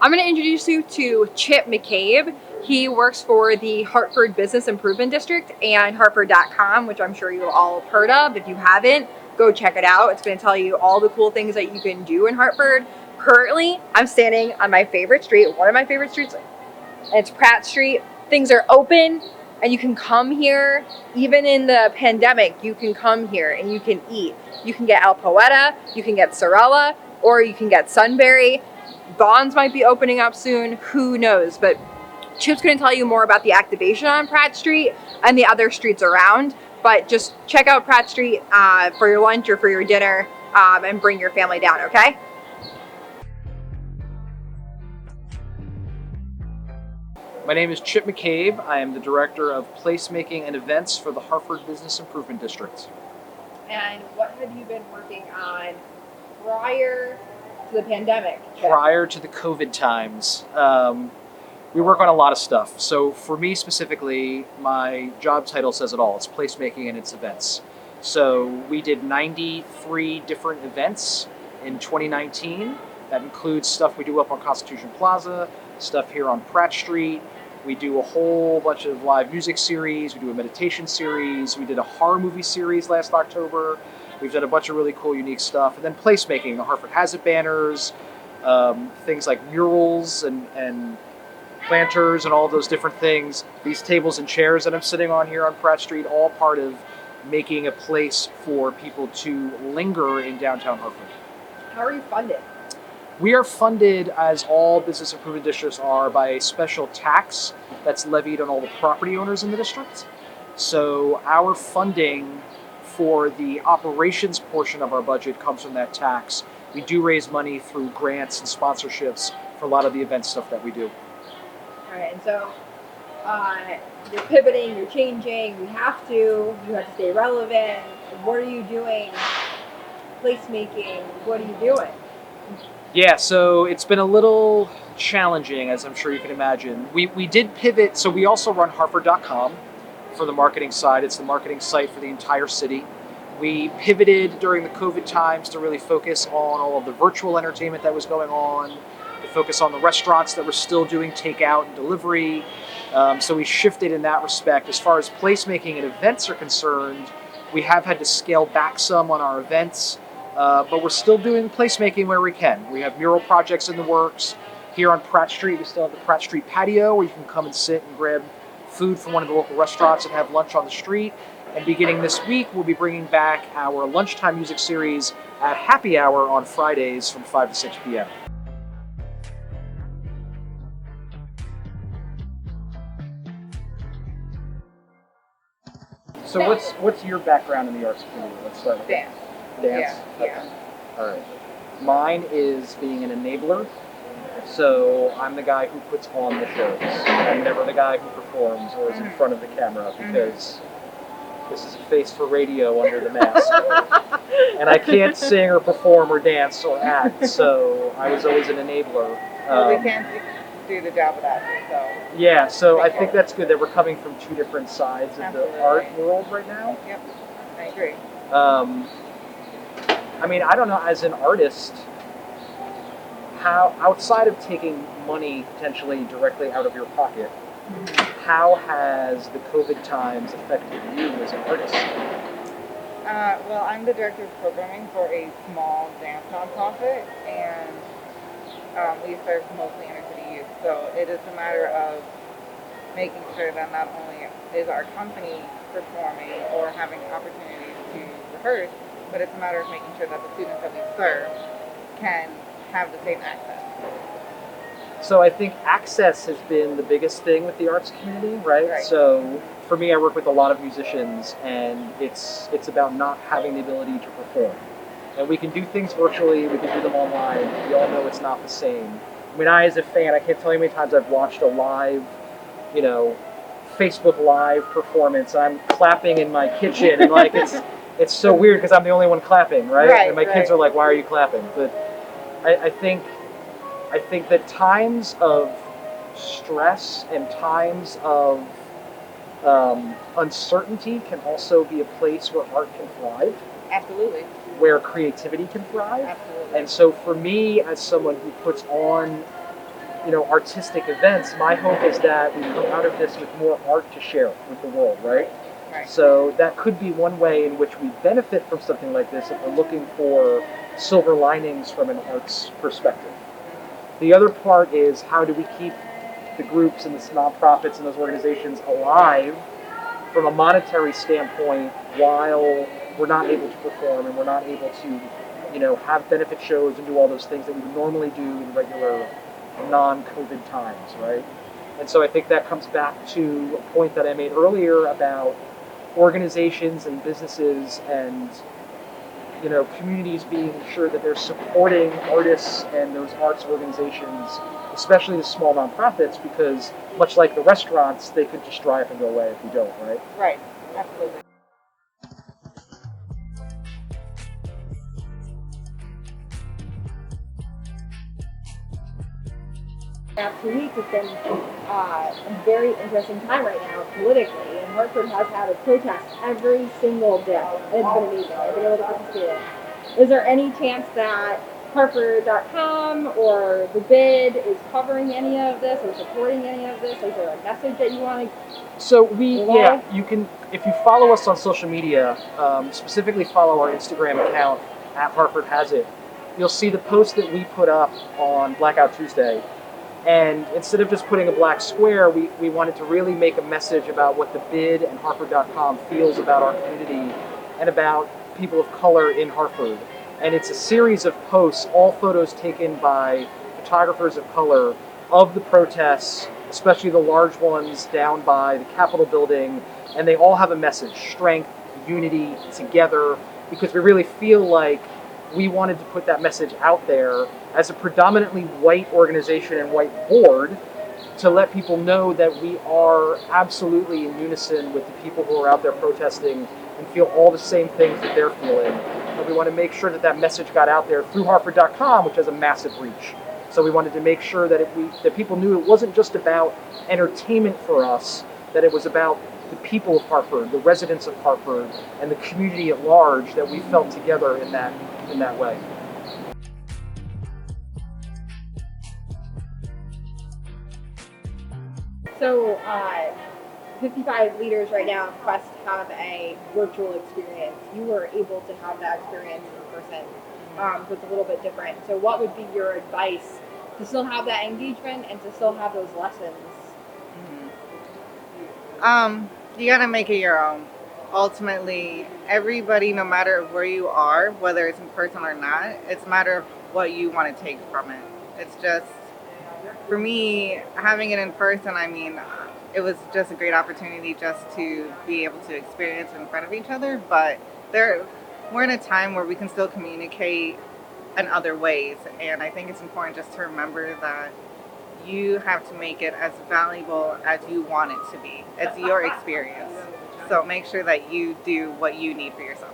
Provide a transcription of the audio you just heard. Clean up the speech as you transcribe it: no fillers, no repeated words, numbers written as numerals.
I'm going to introduce you to Chip McCabe. He works for the Hartford Business Improvement District and Hartford.com, which I'm sure you all have heard of. If you haven't, go check it out. It's going to tell you all the cool things that you can do in Hartford. Currently, I'm standing on my favorite street, one of my favorite streets, and it's Pratt Street. Things are open and you can come here. Even in the pandemic, you can come here and you can eat. You can get El Poeta, you can get Sorella, or you can get Sunbury. Vaughn's might be opening up soon, who knows? But Chip's going to tell you more about the activation on Pratt Street and the other streets around. But just check out Pratt Street for your lunch or for your dinner and bring your family down, okay? My name is Chip McCabe. I am the Director of Placemaking and Events for the Hartford Business Improvement District. And what have you been working on prior to the pandemic, Chip? Prior to the COVID times, we work on a lot of stuff. So for me specifically, my job title says it all. It's placemaking and it's events. So we did 93 different events in 2019. That includes stuff we do up on Constitution Plaza, stuff here on Pratt Street. We do a whole bunch of live music series. We do a meditation series. We did a horror movie series last October. We've done a bunch of really cool, unique stuff. And then placemaking, the Hartford Has It banners, things like murals and planters and all those different things. These tables and chairs that I'm sitting on here on Pratt Street, all part of making a place for people to linger in downtown Hartford. How are you funded? We are funded, as all business improvement districts are, by a special tax that's levied on all the property owners in the district. So our funding for the operations portion of our budget comes from that tax. We do raise money through grants and sponsorships for a lot of the event stuff that we do. All right, and so you're pivoting, you're changing, you have to stay relevant. What are you doing? Placemaking, what are you doing? Yeah, so it's been a little challenging, as I'm sure you can imagine. We did pivot, so we also run Hartford.com for the marketing side. It's the marketing site for the entire city. We pivoted during the COVID times to really focus on all of the virtual entertainment that was going on, to focus on the restaurants that were still doing takeout and delivery. So we shifted in that respect. As far as placemaking and events are concerned, we have had to scale back some on our events. But we're still doing placemaking where we can. We have mural projects in the works. Here on Pratt Street, we still have the Pratt Street patio where you can come and sit and grab food from one of the local restaurants and have lunch on the street. And beginning this week, we'll be bringing back our lunchtime music series at happy hour on Fridays from 5 to 6 p.m. So what's your background in the arts community? Let's start with Dance. Dance? Yeah. Okay. All right. Mine is being an enabler. So I'm the guy who puts on the shows. I'm never the guy who performs or is in front of the camera because this is a face for radio under the mask. And I can't sing or perform or dance or act, so I was always an enabler. Well, we can't do the job of that, so. Yeah, so I think that's good that we're coming from two different sides of Absolutely. the art world right now. Yep, I agree. I mean, I don't know, as an artist, how, outside of taking money potentially directly out of your pocket, how has the COVID times affected you as an artist? Well, I'm the director of programming for a small dance nonprofit, and we serve mostly inner city youth. So it is a matter of making sure that not only is our company performing or having opportunities to rehearse, but it's a matter of making sure that the students that we serve can have the same access. So I think access has been the biggest thing with the arts community, right? Right. So for me, I work with a lot of musicians, and it's about not having the ability to perform. And we can do things virtually, we can do them online. We all know it's not the same. I mean, I as a fan, I can't tell you how many times I've watched a live, Facebook Live performance. I'm clapping in my kitchen, and like it's so weird because I'm the only one clapping, right? Right, And my kids are like, "Why are you clapping?" But I think that times of stress and times of uncertainty can also be a place where art can thrive, Absolutely. where creativity can thrive. Absolutely. And so for me, as someone who puts on artistic events, my hope is that we come out of this with more art to share with the world, right? Right. So that could be one way in which we benefit from something like this if we're looking for silver linings from an arts perspective. The other part is, how do we keep the groups and the nonprofits and those organizations alive from a monetary standpoint while we're not able to perform and we're not able to, have benefit shows and do all those things that we would normally do in regular non-COVID times, right? And so I think that comes back to a point that I made earlier about organizations and businesses and communities being sure that they're supporting artists and those arts organizations, especially the small nonprofits, because much like the restaurants, they could just dry up and go away if we don't, right? Right. Absolutely. Last 2 weeks, it's been a very interesting time right now politically, and Hartford has had a protest every single day. It's been amazing. I've been able to participate in. Is there any chance that Hartford.com or the bid is covering any of this or supporting any of this? Is there a message that you want to? So you can, if you follow us on social media, specifically follow our Instagram account at Hartford Has It, you'll see the post that we put up on Blackout Tuesday. And instead of just putting a black square, we wanted to really make a message about what the bid and Hartford.com feels about our community and about people of color in Hartford. And it's a series of posts, all photos taken by photographers of color of the protests, especially the large ones down by the Capitol building. And they all have a message: strength, unity, together, because we really feel like we wanted to put that message out there as a predominantly white organization and white board to let people know that we are absolutely in unison with the people who are out there protesting and feel all the same things that they're feeling. And we want to make sure that that message got out there through Hartford.com, which has a massive reach. So we wanted to make sure that that people knew it wasn't just about entertainment for us, that it was about the people of Hartford, the residents of Hartford, and the community at large, that we felt together in that way. So, 55 leaders right now at Quest have a virtual experience. You were able to have that experience in person, so it's a little bit different. So what would be your advice to still have that engagement and to still have those lessons? You gotta make it your own. Ultimately, everybody, no matter where you are, whether it's in person or not, it's a matter of what you want to take from it. It's just, for me, having it in person, it was just a great opportunity just to be able to experience in front of each other. But we're in a time where we can still communicate in other ways. And I think it's important just to remember that you have to make it as valuable as you want it to be. It's your experience. So make sure that you do what you need for yourself.